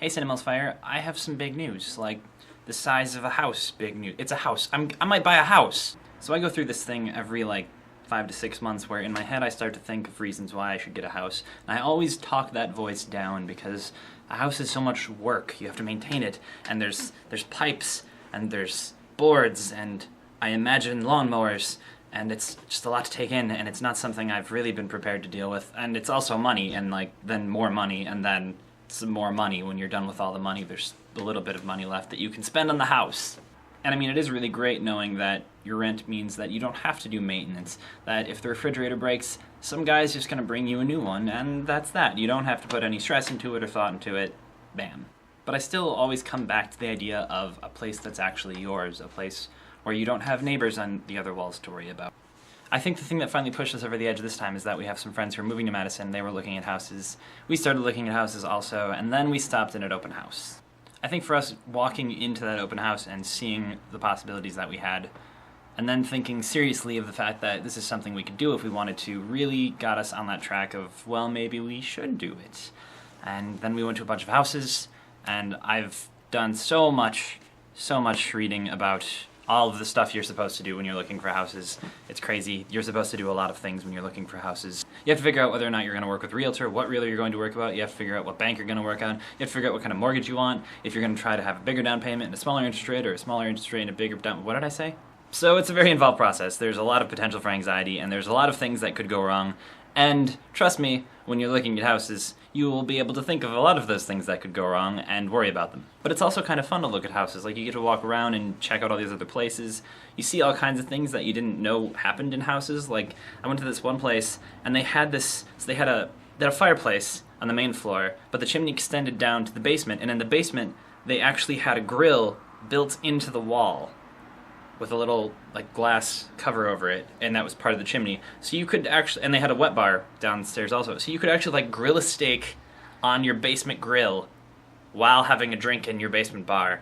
Hey stalking, I have some big news, like the size of a house big news. It's a house. I might buy a house. So I go through this thing every 5 to 6 months where in my head I start to think of reasons why I should get a house. And I always talk that voice down because a house is so much work. You have to maintain it, and there's pipes, and there's boards, and I imagine lawnmowers, and it's just a lot to take in, and it's not something I've really been prepared to deal with. And it's also money, and then more money, and then some more money. When you're done with all the money, there's a little bit of money left that you can spend on the house. And I mean, it is really great knowing that your rent means that you don't have to do maintenance, that if the refrigerator breaks, some guy's just gonna bring you a new one, and that's that. You don't have to put any stress into it or thought into it. Bam. But I still always come back to the idea of a place that's actually yours, a place where you don't have neighbors on the other walls to worry about. I think the thing that finally pushed us over the edge this time is that we have some friends who are moving to Madison. They were looking at houses. We started looking at houses also, and then we stopped in at open house. I think for us, walking into that open house and seeing the possibilities that we had, and then thinking seriously of the fact that this is something we could do if we wanted to, really got us on that track of, well, maybe we should do it. And then we went to a bunch of houses, and I've done so much reading about all of the stuff you're supposed to do when you're looking for houses. It's crazy. You're supposed to do a lot of things when you're looking for houses. You have to figure out whether or not you're going to work with a realtor, what realtor you're going to work about. You have to figure out what bank you're going to work on. You have to figure out what kind of mortgage you want, if you're going to try to have a bigger down payment and a smaller interest rate, or a smaller interest rate and a bigger down... What did I say? So it's a very involved process. There's a lot of potential for anxiety, and there's a lot of things that could go wrong. And trust me, when you're looking at houses, you will be able to think of a lot of those things that could go wrong and worry about them. But it's also kind of fun to look at houses. You get to walk around and check out all these other places. You see all kinds of things that you didn't know happened in houses. I went to this one place, and they had a fireplace on the main floor, but the chimney extended down to the basement, and in the basement, they actually had a grill built into the wall with a little glass cover over it, and that was part of the chimney. So you could actually, and they had a wet bar downstairs also, so you could actually grill a steak on your basement grill while having a drink in your basement bar.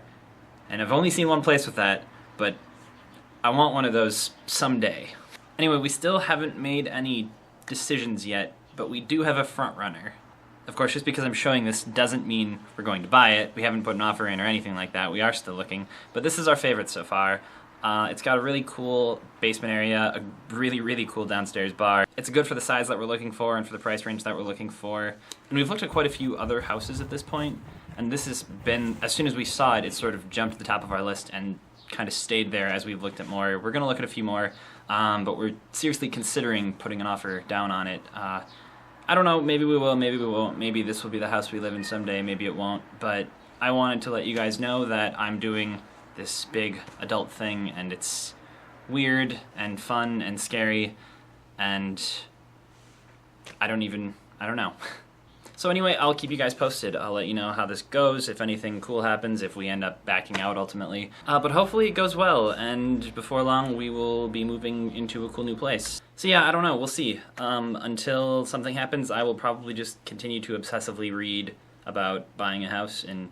And I've only seen one place with that, but I want one of those someday. Anyway, we still haven't made any decisions yet, but we do have a front runner. Of course, just because I'm showing this doesn't mean we're going to buy it. We haven't put an offer in or anything like that. We are still looking, but this is our favorite so far. It's got a really cool basement area, a really cool downstairs bar. It's good for the size that we're looking for and for the price range that we're looking for. And we've looked at quite a few other houses at this point, and this has been, as soon as we saw it, it sort of jumped to the top of our list and kind of stayed there as we've looked at more. We're going to look at a few more, but we're seriously considering putting an offer down on it. I don't know, maybe we will, maybe we won't. Maybe this will be the house we live in someday, maybe it won't. But I wanted to let you guys know that I'm doing this big adult thing, and it's weird and fun and scary, and I don't know. So anyway, I'll keep you guys posted. I'll let you know how this goes, if anything cool happens, if we end up backing out ultimately. But hopefully it goes well, and before long we will be moving into a cool new place. So yeah, I don't know, we'll see. Until something happens, I will probably just continue to obsessively read about buying a house and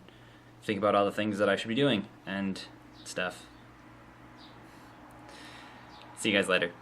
think about all the things that I should be doing and stuff. See you guys later.